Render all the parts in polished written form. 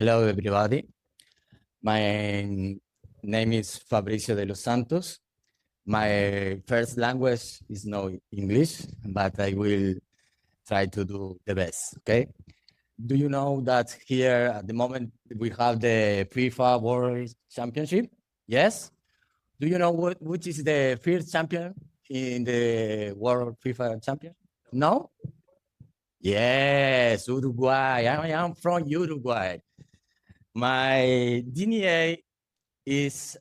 Hello, everybody. My name is Fabricio de los Santos. My first language is no English, but I will try to do the best, okay? Do you know that here at the moment we have the FIFA World Championship? Yes? Do you know which is the first champion in the World FIFA Champion? No? Yes, Uruguay. I am from Uruguay. My DNA is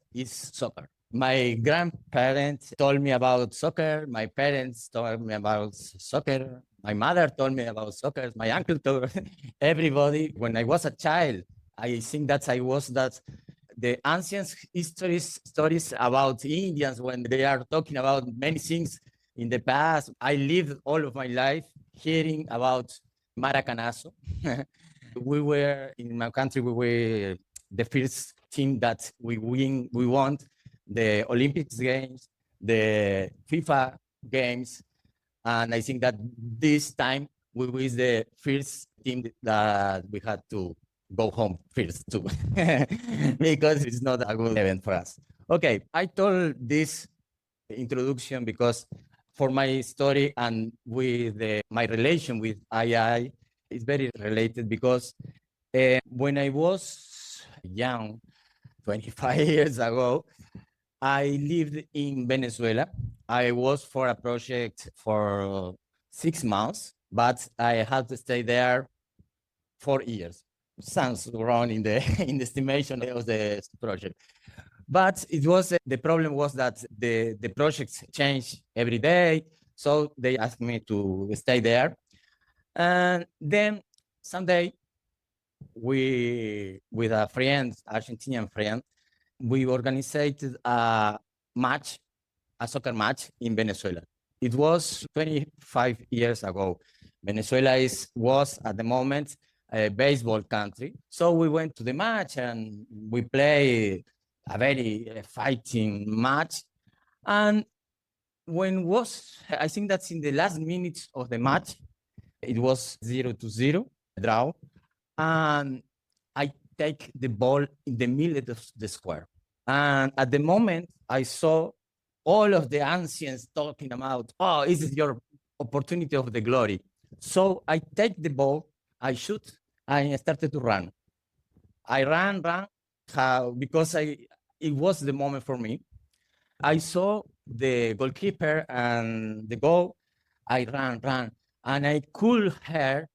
soccer. My grandparents told me about soccer. My parents told me about soccer. My mother told me about soccer. My uncle told everybody. When I was a child, I think that I was that the ancient stories about Indians when they are talking about many things in the past. I lived all of my life hearing about Maracanazo. We were in my country. We were the first team that we won the Olympics games, the FIFA games, and I think that this time we was the first team that we had to go home first too, because it's not a good event for us. Okay, I told this introduction because for my story and with my relation with AI is very related because when I was young, 25 years ago, I lived in Venezuela. I was for a project for 6 months, but I had to stay there 4 years. Sounds wrong in the in the estimation of the project. But it was the problem was that the projects change every day. So they asked me to stay there. And then someday we with a friend, Argentinian friend, we organized a match, a soccer match in Venezuela. It was 25 years ago. Venezuela was at the moment a baseball country. So we went to the match and we played a very fighting match. And I think that's in the last minutes of the match, it was 0-0 draw. And I take the ball in the middle of the square. And at the moment, I saw all of the ancients talking about, oh, this is your opportunity of the glory. So I take the ball, I shoot, and I started to run. I ran, because it was the moment for me. I saw the goalkeeper and the goal. I ran, and I could hear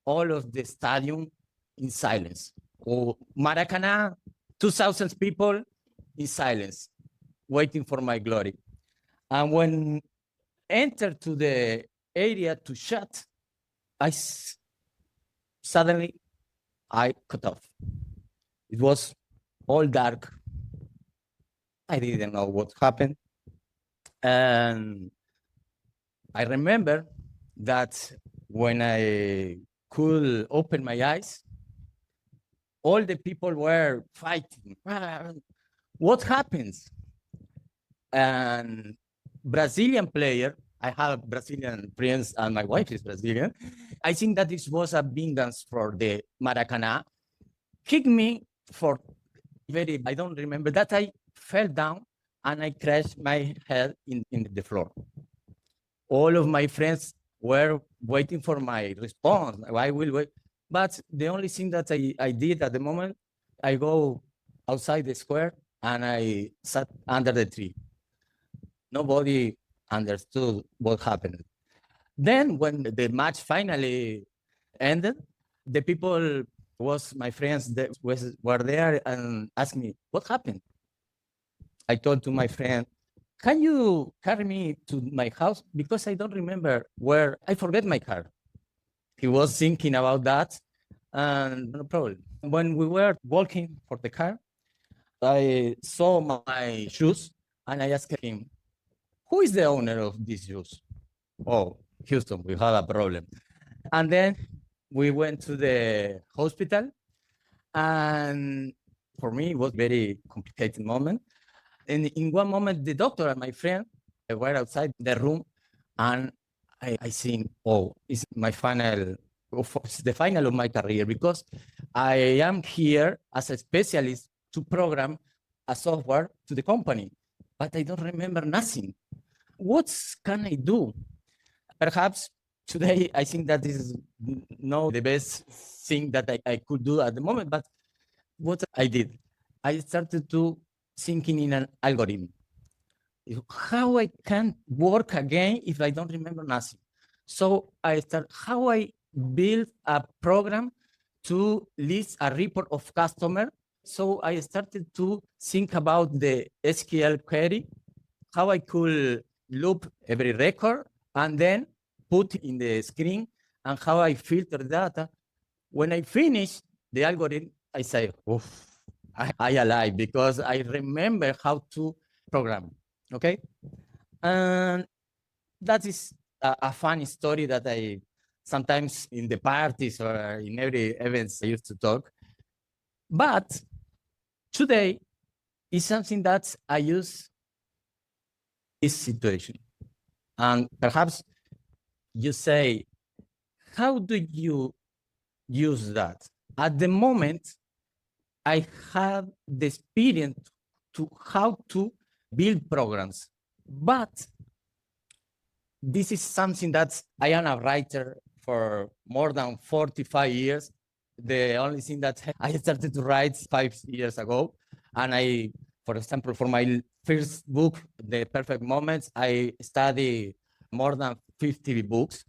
all of the stadium in silence. Oh, Maracanã, 2,000 people in silence, waiting for my glory. And when entered to the area to shut, suddenly I cut off. It was all dark. I didn't know what happened. And I remember that when I could open my eyes, all the people were fighting. What happens? And Brazilian player, I have Brazilian friends and my wife is Brazilian. I think that this was a vengeance for the Maracanã. Kicked me for I don't remember that I fell down and I crashed my head in the floor. All of my friends were waiting for my response. I will wait. But the only thing that I did at the moment, I go outside the square and I sat under the tree. Nobody understood what happened. Then when the match finally ended, the people was my friends that were there and asked me, what happened? I told to my friend, can you carry me to my house? Because I don't remember where, I forget my car. He was thinking about that and no problem. When we were walking for the car, I saw my shoes and I asked him, who is the owner of these shoes? Oh, Houston, we had a problem. And then we went to the hospital and for me, it was a very complicated moment. And in one moment, the doctor and my friend were outside the room, and I think, oh, it's my final, it's the final of my career because I am here as a specialist to program a software to the company, but I don't remember nothing. What can I do? Perhaps today I think that is not the best thing that I could do at the moment, but what I did, I started to thinking in an algorithm. How I can work again if I don't remember nothing. So I start how I build a program to list a report of customer. So I started to think about the SQL query, how I could loop every record and then put in the screen and how I filter data. When I finish the algorithm, I say, oof, I alive because I remember how to program. Okay. And that is a funny story that I sometimes in the parties or in every events I used to talk. But today is something that I use this situation. And perhaps you say, how do you use that? At the moment, I have the experience to how to build programs, but this is something that I am a writer for more than 45 years. The only thing that I started to write 5 years ago, and I, for example, for my first book, The Perfect Moments, I studied more than 50 books.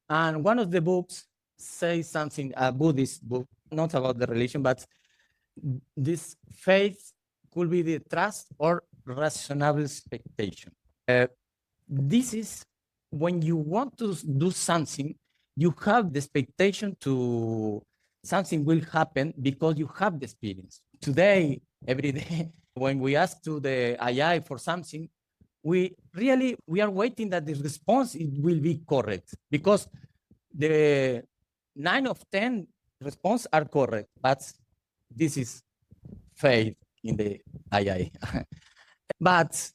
And one of the books says something, a Buddhist book, not about the religion, but this faith could be the trust or rational expectation. This is when you want to do something, you have the expectation to something will happen because you have the experience. Today, every day, when we ask to the AI for something, we are waiting that the response it will be correct because the 9 of 10 response are correct, but this is faith in the AI. But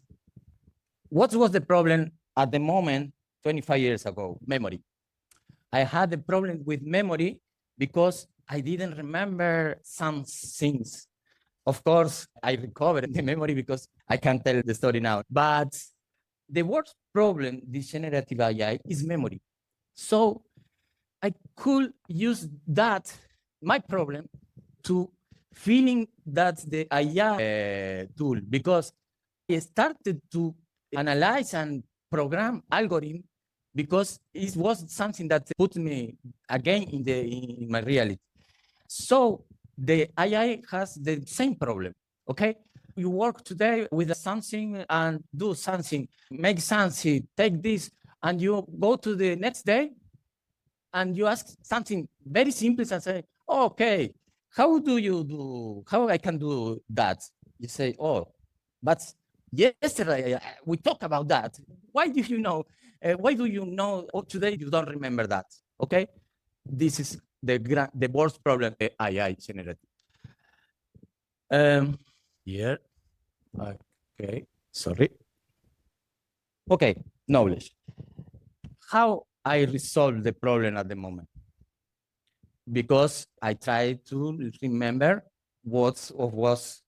what was the problem at the moment 25 years ago? Memory. I had a problem with memory because I didn't remember some things. Of course, I recovered the memory because I can tell the story now. But the worst problem, this generative AI, is memory. So I could use that, my problem, to feeling that the AI tool because I started to analyze and program algorithm because it was something that put me again in my reality. So the AI has the same problem. Okay, you work today with something and do something, make something, take this, and you go to the next day and you ask something very simple and say, oh, okay, how do you do, how I can do that? You say, oh, but yesterday we talked about that. Why do you know? Why do you know? Oh, today you don't remember that. Okay, this is the worst problem the AI generated. Here, okay, sorry. Okay, knowledge. How I resolve the problem at the moment? Because I try to remember what was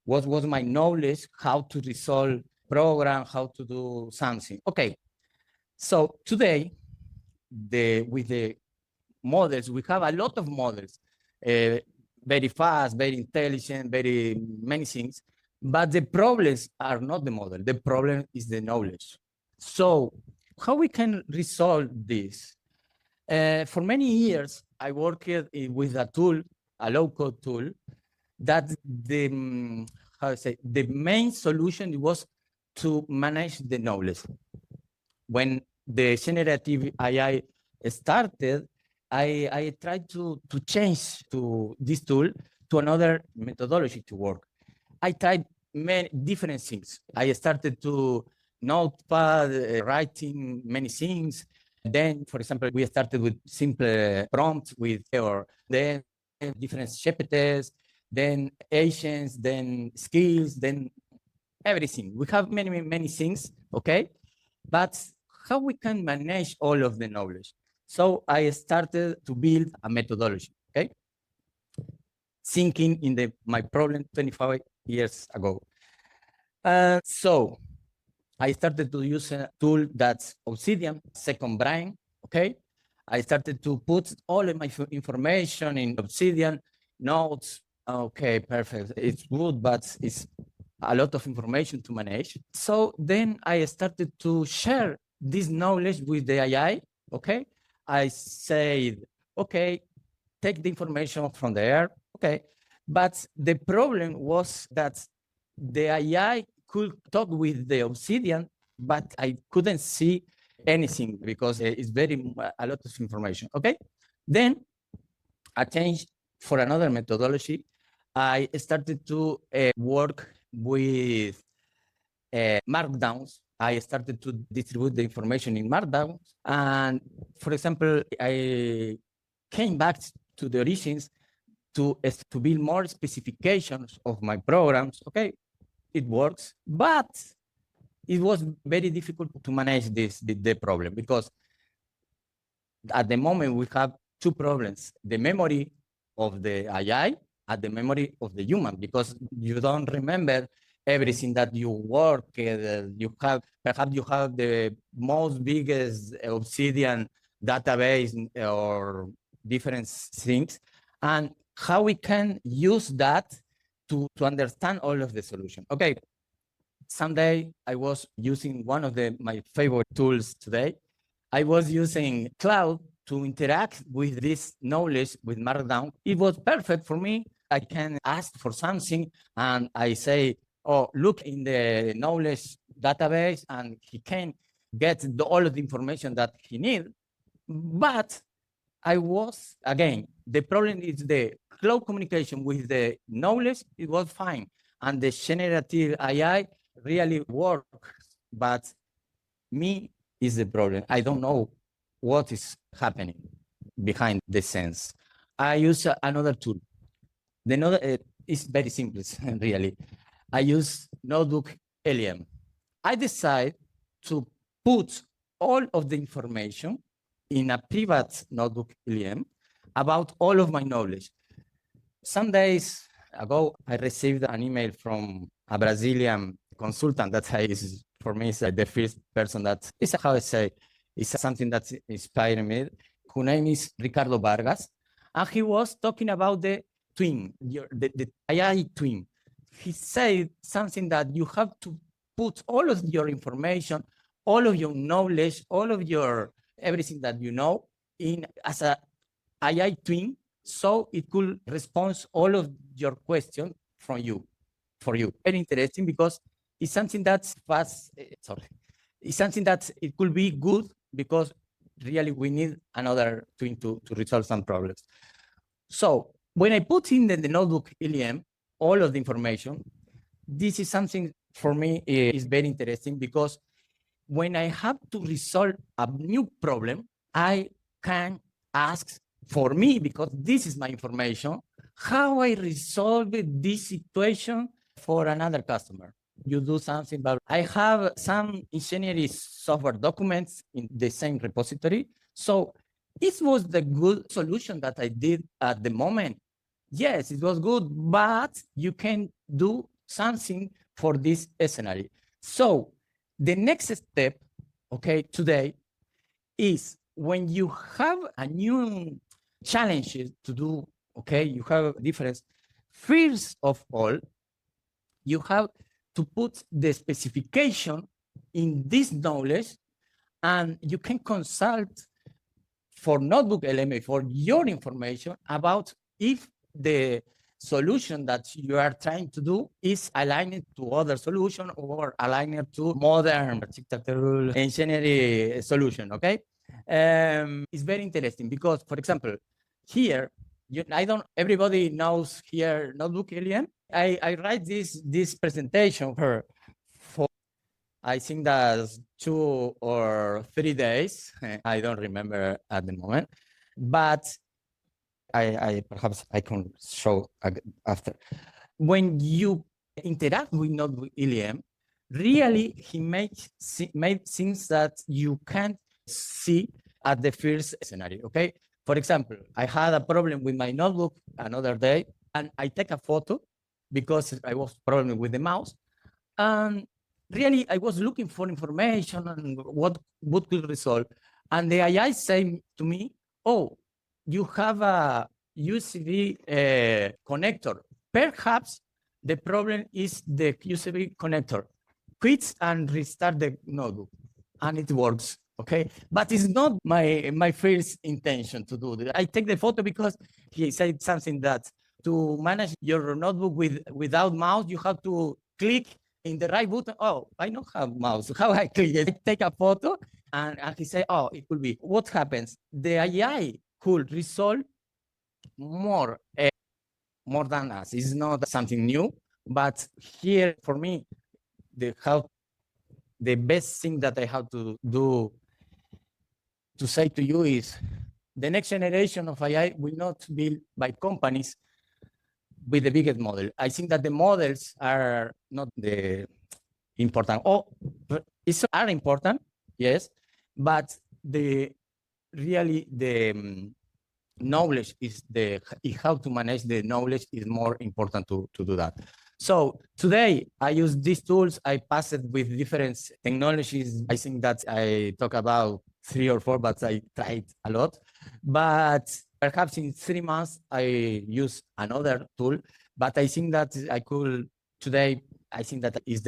my knowledge, how to resolve program, how to do something. Okay, so today with the models, we have a lot of models, very fast, very intelligent, very many things. But the problems are not the model. The problem is the knowledge. So how we can resolve this? For many years, I worked with a tool, a low-code tool, that how to say, the main solution was to manage the knowledge. When the generative AI started, I tried to change to this tool to another methodology to work. I tried many different things. I started to notepad, writing many things. Then, for example, we started with simple prompts with, or then different GPTs, then agents, then skills, then everything. We have many, many things, okay? But how we can manage all of the knowledge? So I started to build a methodology, okay? thinking in my problem 25 years ago. So I started to use a tool that's Obsidian, second brain, okay? I started to put all of my information in Obsidian, notes, okay, perfect. It's good, but it's a lot of information to manage. So then I started to share this knowledge with the AI, okay? I said, okay, take the information from there, okay? But the problem was that the AI could talk with the Obsidian, but I couldn't see anything because it's a lot of information, okay? Then I changed for another methodology. I started to work with Markdowns. I started to distribute the information in Markdown. And for example, I came back to the origins to build more specifications of my programs. Okay, it works, but it was very difficult to manage the problem because at the moment we have two problems: the memory of the AI and the memory of the human, because you don't remember everything that you work. You have perhaps you have the most biggest Obsidian database or different things, and how we can use that to understand all of the solution. Okay, someday I was using one of my favorite tools today. I was using Cloud to interact with this knowledge with Markdown. It was perfect for me. I can ask for something and I say, oh, look in the knowledge database, and he can get all of the information that he needs. But again, the problem is the cloud communication with the knowledge, it was fine. And the generative AI really works, but me is the problem. I don't know what is happening behind the scenes. I use another tool. The node is very simple, really. I use NotebookLM. I decide to put all of the information in a private NotebookLM about all of my knowledge. Some days ago, I received an email from a Brazilian consultant that is, for me, is the first person that is, how I say, is something that inspired me, whose name is Ricardo Vargas. And he was talking about the twin, the AI twin. He said something that you have to put all of your information, all of your knowledge, all of your everything that you know in as a AI twin, so it could respond all of your questions from you, for you. Very interesting because it's something that's fast. Sorry, it's something that it could be good because really we need another twin to resolve some problems. So when I put in the notebook LM all of the information, this is something for me is very interesting because when I have to resolve a new problem, I can ask for me, because this is my information, how I resolve this situation for another customer. You do something, but I have some engineering software documents in the same repository. So this was the good solution that I did at the moment. Yes, it was good, but you can do something for this scenario. So the next step, okay, today is when you have a new challenge to do, okay, you have a difference. First of all, you have to put the specification in this knowledge, and you can consult for NotebookLM for your information about if the solution that you are trying to do is aligned to other solution or aligned to modern architectural engineering solution, okay? It's very interesting because, for example, here, everybody knows here NotebookLM. I write this presentation for I think that's 2 or 3 days. I don't remember at the moment, but I perhaps I can show after. When you interact with NotebookLM, really he made things that you can't see at the first scenario. Okay, for example, I had a problem with my notebook another day. and I take a photo because I was problem with the mouse. And really, I was looking for information and what could resolve. And the AI said to me, oh, you have a USB connector. Perhaps the problem is the USB connector. Quit and restart the notebook, and it works. Okay, but it's not my first intention to do that. I take the photo because he said something that to manage your notebook without mouse, you have to click in the right button. Oh, I don't have mouse. How I click it? I take a photo, and he said, oh, it could be. What happens? The AI could resolve more more than us. It's not something new, but here for me, the best thing that I have to do to say to you is the next generation of AI will not be by companies with the biggest model. I think that the models are not the important. Oh, it's are important, yes, but the really the knowledge is how to manage the knowledge is more important to do that. So today I use these tools. I pass it with different technologies. I think that I talk about 3 or 4, but I tried a lot. But perhaps in 3 months I use another tool. But I think that I could today. I think that is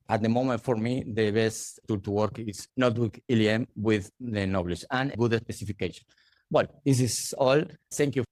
at the moment for me the best tool to work is NotebookLM with the knowledge and good specification. Well, this is all. Thank you.